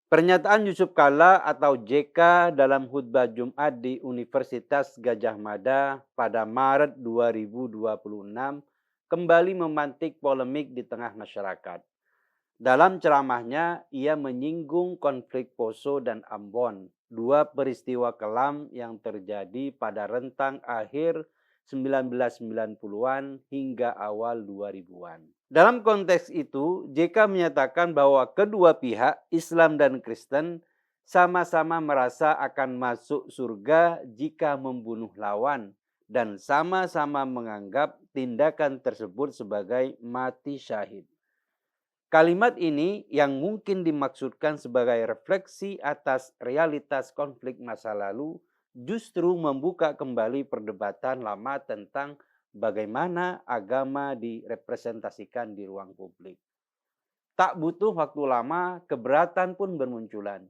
Pernyataan Yusuf Kalla atau JK dalam khutbah Jumat di Universitas Gadjah Mada pada Maret 2026 kembali memantik polemik di tengah masyarakat. Dalam ceramahnya, ia menyinggung konflik Poso dan Ambon, dua peristiwa kelam yang terjadi pada rentang akhir 1990-an hingga awal 2000-an. Dalam konteks itu, JK menyatakan bahwa kedua pihak, Islam dan Kristen, sama-sama merasa akan masuk surga jika membunuh lawan dan sama-sama menganggap tindakan tersebut sebagai mati syahid. Kalimat ini yang mungkin dimaksudkan sebagai refleksi atas realitas konflik masa lalu justru membuka kembali perdebatan lama tentang bagaimana agama direpresentasikan di ruang publik. Tak butuh waktu lama, keberatan pun bermunculan.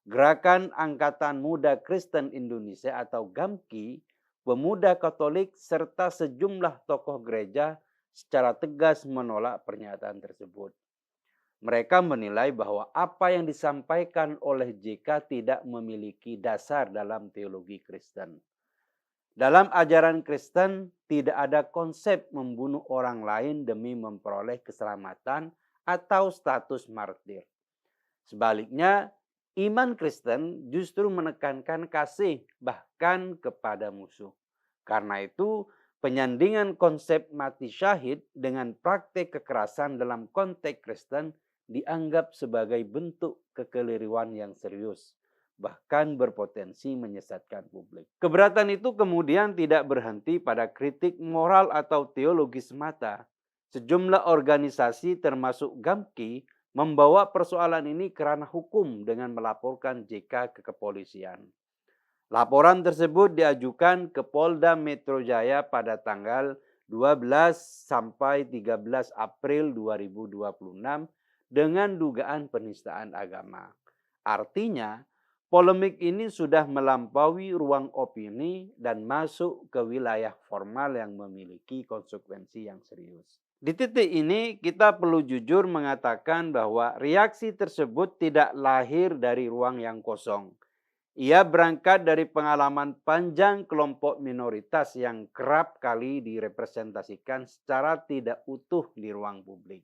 Gerakan Angkatan Muda Kristen Indonesia atau GAMKI, pemuda Katolik serta sejumlah tokoh gereja secara tegas menolak pernyataan tersebut. Mereka menilai bahwa apa yang disampaikan oleh JK tidak memiliki dasar dalam teologi Kristen. Dalam ajaran Kristen, tidak ada konsep membunuh orang lain demi memperoleh keselamatan atau status martir. Sebaliknya, iman Kristen justru menekankan kasih bahkan kepada musuh. Karena itu, penyandingan konsep mati syahid dengan praktek kekerasan dalam konteks Kristen dianggap sebagai bentuk kekeliruan yang serius, bahkan berpotensi menyesatkan publik. Keberatan itu kemudian tidak berhenti pada kritik moral atau teologi semata. Sejumlah organisasi termasuk GAMKI membawa persoalan ini ke ranah hukum dengan melaporkan JK ke kepolisian. Laporan tersebut diajukan ke Polda Metro Jaya pada tanggal 12 sampai 13 April 2026 dengan dugaan penistaan agama. Artinya, polemik ini sudah melampaui ruang opini dan masuk ke wilayah formal yang memiliki konsekuensi yang serius. Di titik ini, kita perlu jujur mengatakan bahwa reaksi tersebut tidak lahir dari ruang yang kosong. Ia berangkat dari pengalaman panjang kelompok minoritas yang kerap kali direpresentasikan secara tidak utuh di ruang publik.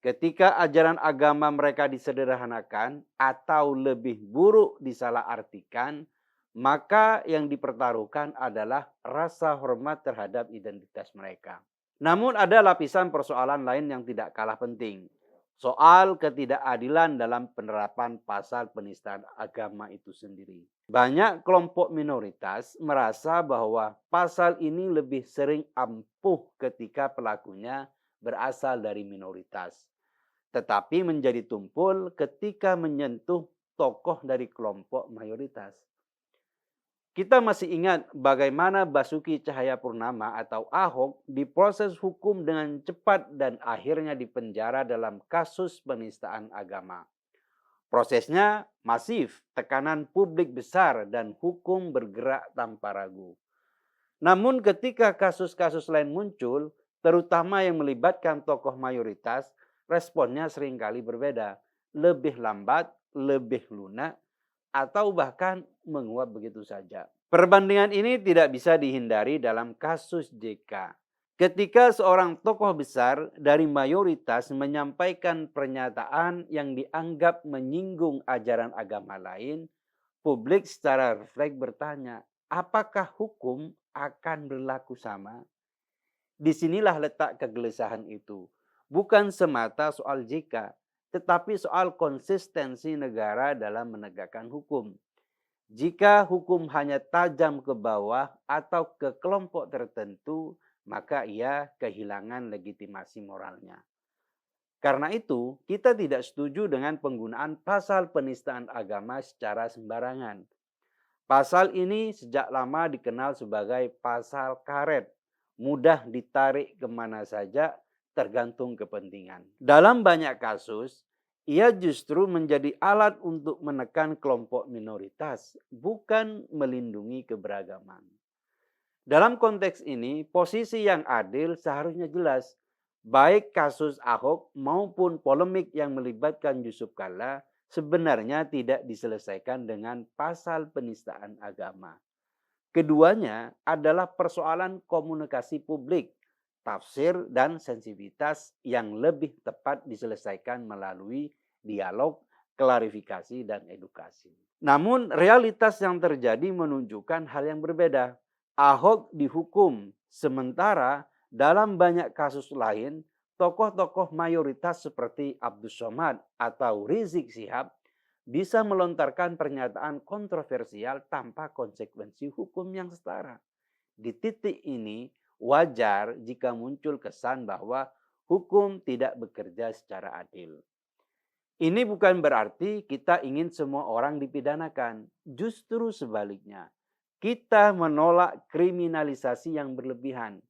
Ketika ajaran agama mereka disederhanakan atau lebih buruk disalahartikan, maka yang dipertaruhkan adalah rasa hormat terhadap identitas mereka. Namun ada lapisan persoalan lain yang tidak kalah penting. Soal ketidakadilan dalam penerapan pasal penistaan agama itu sendiri. Banyak kelompok minoritas merasa bahwa pasal ini lebih sering ampuh ketika pelakunya berasal dari minoritas, tetapi menjadi tumpul ketika menyentuh tokoh dari kelompok mayoritas. Kita masih ingat bagaimana Basuki Cahayapurnama atau Ahok diproses hukum dengan cepat dan akhirnya dipenjara dalam kasus penistaan agama. Prosesnya masif, tekanan publik besar, dan hukum bergerak tanpa ragu. Namun ketika kasus-kasus lain muncul, terutama yang melibatkan tokoh mayoritas, responnya seringkali berbeda. Lebih lambat, lebih lunak, atau bahkan menguap begitu saja. Perbandingan ini tidak bisa dihindari dalam kasus JK. Ketika seorang tokoh besar dari mayoritas menyampaikan pernyataan yang dianggap menyinggung ajaran agama lain, publik secara refleks bertanya, apakah hukum akan berlaku sama? Disinilah letak kegelisahan itu. Bukan semata soal JK, tetapi soal konsistensi negara dalam menegakkan hukum. Jika hukum hanya tajam ke bawah atau ke kelompok tertentu, maka ia kehilangan legitimasi moralnya. Karena itu, kita tidak setuju dengan penggunaan pasal penistaan agama secara sembarangan. Pasal ini sejak lama dikenal sebagai pasal karet, mudah ditarik kemana saja tergantung kepentingan. Dalam banyak kasus, ia justru menjadi alat untuk menekan kelompok minoritas, bukan melindungi keberagaman. Dalam konteks ini, posisi yang adil seharusnya jelas. Baik kasus Ahok maupun polemik yang melibatkan Yusuf Kalla sebenarnya tidak diselesaikan dengan pasal penistaan agama. Keduanya adalah persoalan komunikasi publik, tafsir, dan sensitivitas yang lebih tepat diselesaikan melalui dialog, klarifikasi, dan edukasi. Namun realitas yang terjadi menunjukkan hal yang berbeda. Ahok dihukum, sementara dalam banyak kasus lain, tokoh-tokoh mayoritas seperti Abdus Somad atau Rizik Syihab bisa melontarkan pernyataan kontroversial tanpa konsekuensi hukum yang setara. Di titik ini, wajar jika muncul kesan bahwa hukum tidak bekerja secara adil. Ini bukan berarti kita ingin semua orang dipidanakan. Justru sebaliknya, kita menolak kriminalisasi yang berlebihan.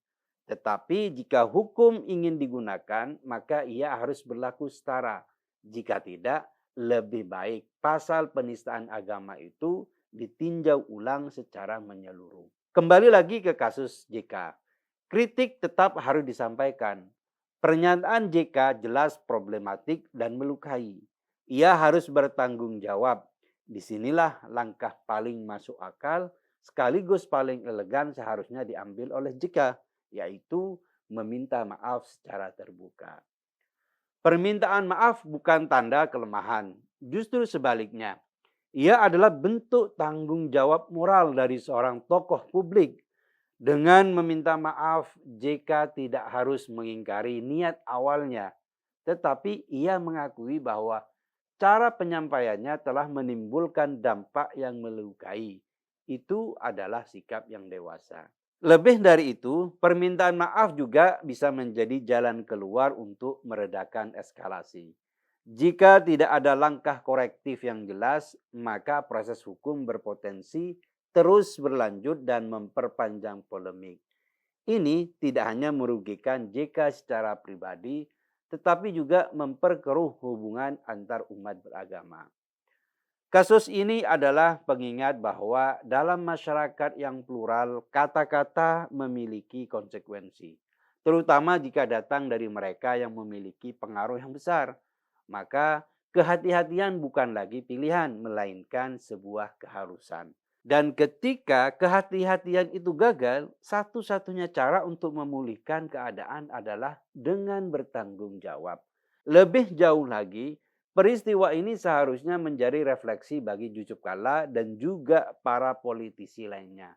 Tetapi jika hukum ingin digunakan, maka ia harus berlaku setara. Jika tidak, lebih baik pasal penistaan agama itu ditinjau ulang secara menyeluruh. Kembali lagi ke kasus JK. Kritik tetap harus disampaikan. Pernyataan JK jelas problematik dan melukai. Ia harus bertanggung jawab. Disinilah langkah paling masuk akal sekaligus paling elegan seharusnya diambil oleh JK, yaitu meminta maaf secara terbuka. Permintaan maaf bukan tanda kelemahan, justru sebaliknya. Ia adalah bentuk tanggung jawab moral dari seorang tokoh publik. Dengan meminta maaf, JK tidak harus mengingkari niat awalnya, tetapi ia mengakui bahwa cara penyampaiannya telah menimbulkan dampak yang melukai. Itu adalah sikap yang dewasa. Lebih dari itu, permintaan maaf juga bisa menjadi jalan keluar untuk meredakan eskalasi. Jika tidak ada langkah korektif yang jelas, maka proses hukum berpotensi terus berlanjut dan memperpanjang polemik. Ini tidak hanya merugikan JK secara pribadi, tetapi juga memperkeruh hubungan antar umat beragama. Kasus ini adalah pengingat bahwa dalam masyarakat yang plural, kata-kata memiliki konsekuensi, terutama jika datang dari mereka yang memiliki pengaruh yang besar. Maka kehati-hatian bukan lagi pilihan, melainkan sebuah keharusan. Dan ketika kehati-hatian itu gagal, satu-satunya cara untuk memulihkan keadaan adalah dengan bertanggung jawab. Lebih jauh lagi, peristiwa ini seharusnya menjadi refleksi bagi Yusuf Kalla dan juga para politisi lainnya.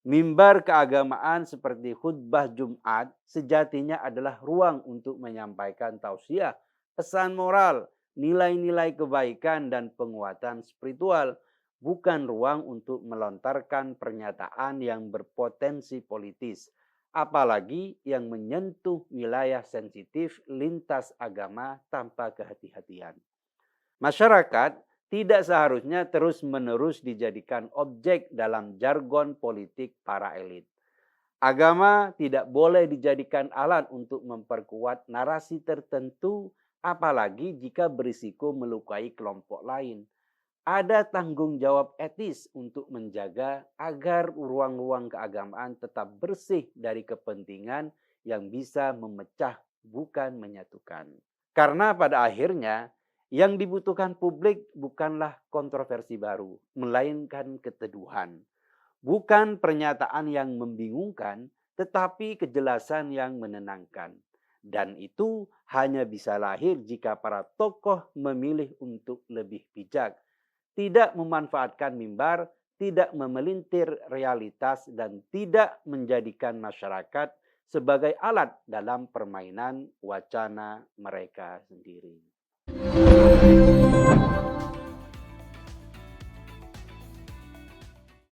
Mimbar keagamaan seperti khutbah Jumat sejatinya adalah ruang untuk menyampaikan tausiah, pesan moral, nilai-nilai kebaikan dan penguatan spiritual, bukan ruang untuk melontarkan pernyataan yang berpotensi politis, apalagi yang menyentuh wilayah sensitif lintas agama tanpa kehati-hatian. Masyarakat tidak seharusnya terus-menerus dijadikan objek dalam jargon politik para elit. Agama tidak boleh dijadikan alat untuk memperkuat narasi tertentu, apalagi jika berisiko melukai kelompok lain. Ada tanggung jawab etis untuk menjaga agar ruang-ruang keagamaan tetap bersih dari kepentingan yang bisa memecah, bukan menyatukan. Karena pada akhirnya, yang dibutuhkan publik bukanlah kontroversi baru, melainkan keteduhan. Bukan pernyataan yang membingungkan, tetapi kejelasan yang menenangkan. Dan itu hanya bisa lahir jika para tokoh memilih untuk lebih bijak, tidak memanfaatkan mimbar, tidak memelintir realitas, dan tidak menjadikan masyarakat sebagai alat dalam permainan wacana mereka sendiri.